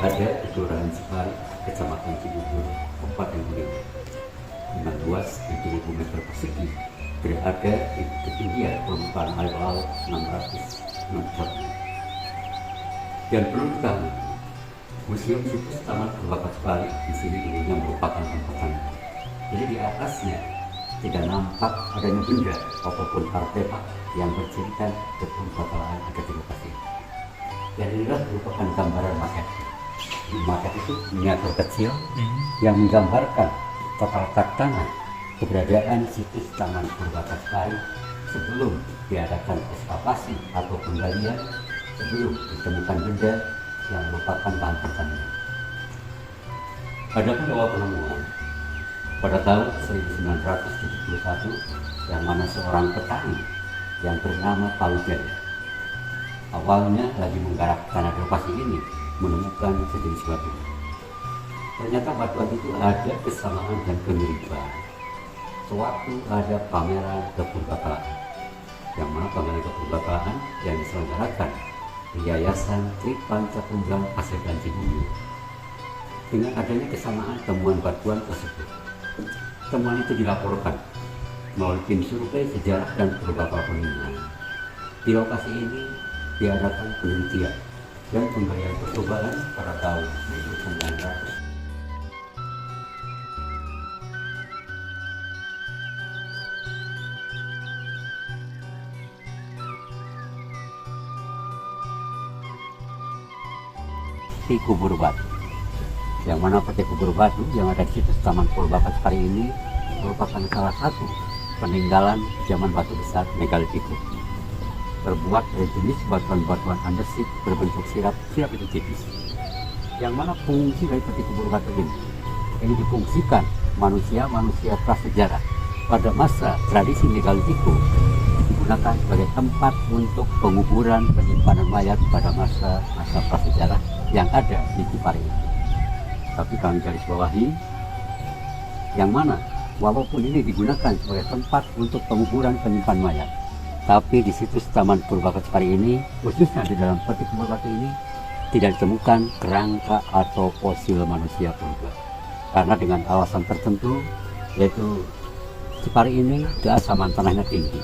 berada di Kelurahan Sipari, Kecamatan Cibubur, Kabupaten Kuningan, dengan luas 7.000 meter persegi, berada di ketinggian permukaan air laut 600 meter. Dan perlu diketahui, Museum Situs Taman Purwakarta Sipari di sini dulunya merupakan tempat. Jadi di atasnya tidak nampak adanya benda ataupun artefak yang bercerita tentang kekayaan ada di lokasi. Dan inilah merupakan gambaran maket. Maket itu miniatur kecil yang menggambarkan tata letak tanah keberadaan situs Taman Purwakarta Sipari sebelum diadakan ekskavasi atau penggalian, sebelum ditemukan benda yang merupakan bahan pertanian. Adapun awal penemuan pada tahun 1971, yang mana seorang petani yang bernama Pak Wijen awalnya lagi menggarap tanah di lokasi ini menemukan sejenis batu. Ternyata batuan itu ada kesamaan dan kemiripan. Sewaktu ada pameran kepurbaklaan, yang mana pameran kepurbaklaan yang diselenggarakan di Yayasan Tri Panca Tunggal Paseban Cibubur. Dengan adanya kesamaan temuan batuan tersebut, temuan itu dilaporkan melalui tim survei sejarah dan purbakala Kuningan. Di lokasi ini diadakan penelitian dan penggalian percobaan pada tahun 1900. Peti kubur batu, yang mana peti kubur batu yang ada di situs Taman Purwakarta Sipari ini merupakan salah satu peninggalan zaman batu besar megalitikum, terbuat dari jenis batuan-batuan andesit berbentuk sirap itu tipis, yang mana fungsi dari peti kubur batu ini difungsikan manusia prasejarah pada masa tradisi megalitikum digunakan sebagai tempat untuk penguburan penyimpanan mayat pada masa prasejarah yang ada di Sipari ini. Tapi kami garis bawahi, yang mana walaupun ini digunakan sebagai tempat untuk penguburan penyimpan mayat, tapi di situs Taman Purwakarta Sipari ini, khususnya di dalam peti kubur batu ini, tidak ditemukan kerangka atau fosil manusia purba. Karena dengan alasan tertentu, yaitu Sipari ini keasaman tanahnya tinggi,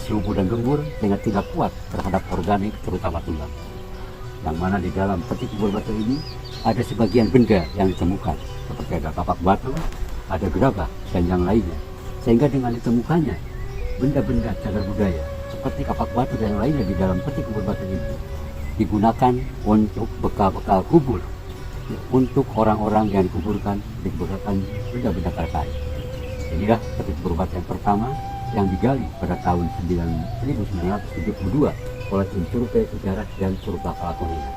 subur dan gembur sehingga tidak kuat terhadap organik terutama tulang. Yang mana di dalam peti kubur batu ini ada sebagian benda yang ditemukan, seperti ada kapak batu, ada gerabah, dan yang lainnya. Sehingga dengan ditemukannya benda-benda cagar budaya seperti kapak batu dan yang lainnya di dalam peti kubur batu ini digunakan untuk bekal-bekal kubur untuk orang-orang yang dikuburkan digunakan benda-benda terkait. Inilah peti kubur batu yang pertama yang digali pada tahun 1972 oleh tim survei sejarah dan purbakala Kuningan.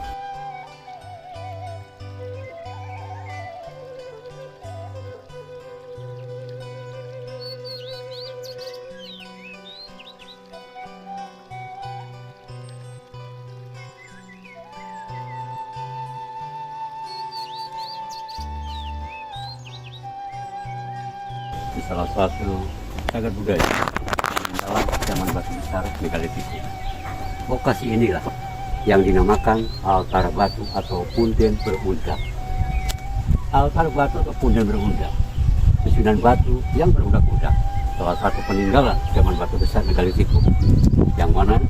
salah satu cagar budaya dalam zaman batu besar megalitikum. Lokasi inilah yang dinamakan altar batu atau punden berundak. Altar batu atau punden berundak, susunan batu yang berundak-undak, salah satu peninggalan zaman batu besar megalitikum, yang mana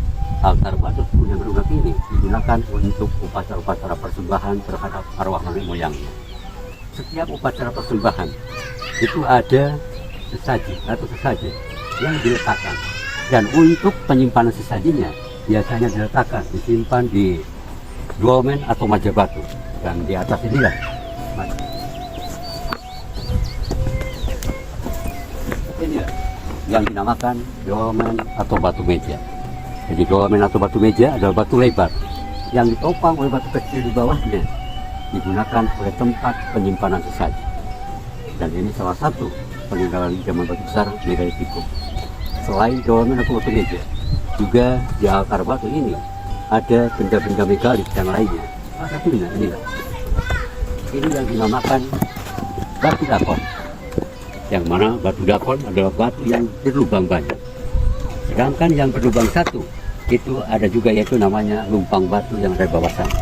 altar batu punden berundak ini digunakan untuk upacara-upacara persembahan terhadap arwah nenek moyangnya. Setiap upacara persembahan itu ada sesaji atau sesajen yang diletakkan, dan untuk penyimpanan sesajinya biasanya disimpan di dolmen atau meja batu, dan di atas inilah yang dinamakan dolmen atau batu meja. Jadi dolmen atau batu meja adalah batu lebar yang ditopang oleh batu kecil di bawahnya, digunakan sebagai tempat penyimpanan sesaji. Dan ini salah satu peninggalan zaman batu besar megalitikum. Selain dolmen atau batu meja, juga di altar batu ini ada benda-benda megalit yang lainnya. Salah satunya inilah. Ini yang dinamakan batu dakon, yang mana batu dakon adalah batu yang berlubang banyak. Sedangkan yang berlubang satu itu ada juga, yaitu namanya lumpang batu yang ada di bawah sana.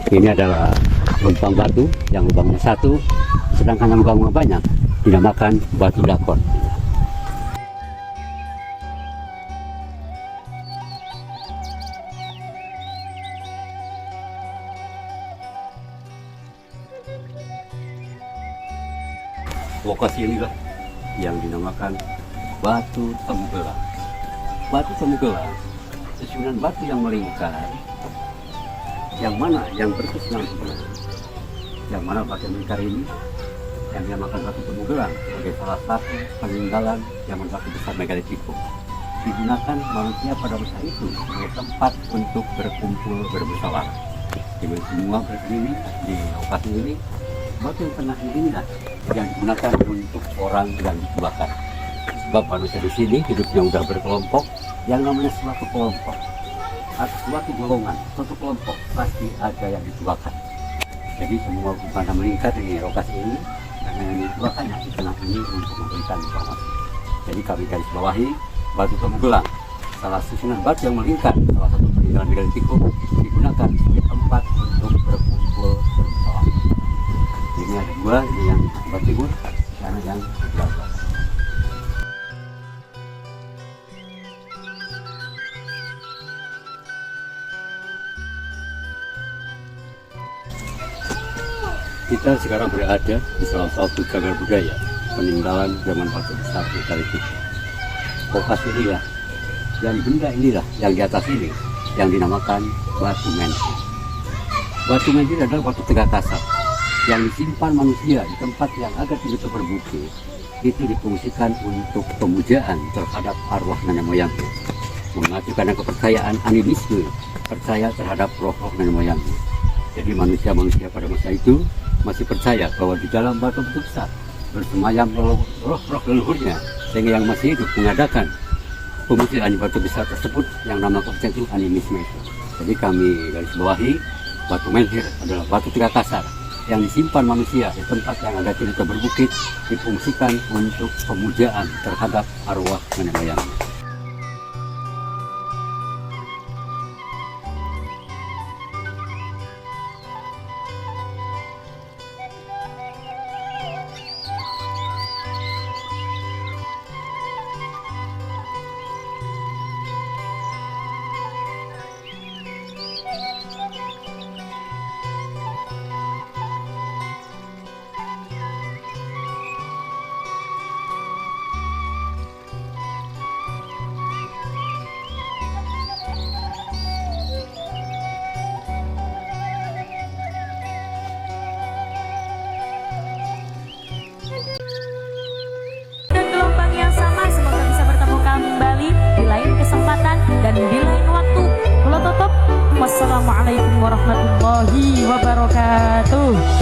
Ini adalah lumpang batu yang lubangnya satu, sedangkan yang lubangnya banyak dinamakan batu dakon. Lokasi inilah yang dinamakan batu temgelang. Batu temgelang, susunan batu yang melingkar, yang mana yang berkesinambungan sebenarnya, yang mana batu melingkar ini yang dinamakan batu temgelang sebagai salah satu peninggalan zaman batu besar megalitikum. Digunakan manusia pada masa itu sebagai tempat untuk berkumpul bermusyawarah. Dengan semua berdiri di lokasi ini, batu yang tengah ini yang digunakan untuk orang yang dituakan. Sebab manusia di sini hidupnya udah berkelompok, yang namanya suatu kelompok atau suatu golongan, suatu kelompok pasti ada yang dituakan. Jadi semua pada melingkar di lokasi ini, karena yang dituakannya di tengah ini untuk memberikan informasi. Jadi kami garis bawahi batu temgelang, salah susunan batu yang melingkar, salah satu peninggalan megalitikum, digunakan sebagai tempat untuk berkumpul bermusyawarah. Ini ada dua, ini yang sebelah timur, sana yang sebelah barat. Kita sekarang berada di salah satu cagar budaya peninggalan zaman batu besar megalitikum. Lokasi inilah, dan benda inilah yang di atas ini yang dinamakan batu mentir. Batu mentir adalah batu tegak kasar yang disimpan manusia di tempat yang agak tidak berbukit. Itu difungsikan untuk pemujaan terhadap arwah nenek moyangnya, mengacu karena kepercayaan animisme, percaya terhadap roh-roh nenek moyangnya. Jadi manusia-manusia pada masa itu masih percaya bahwa di dalam batu besar bersemayam roh-roh leluhurnya, sehingga yang masih hidup mengadakan pemujaan di batu besar tersebut yang nama kepercayaan itu animisme itu. Jadi kami garis bawahi batu mentir adalah batu tegak kasar yang disimpan manusia di tempat yang ada tidak berbukit, difungsikan untuk pemujaan terhadap arwah nenek moyangnya. Dan di lain waktu, wassalamualaikum warahmatullahi wabarakatuh.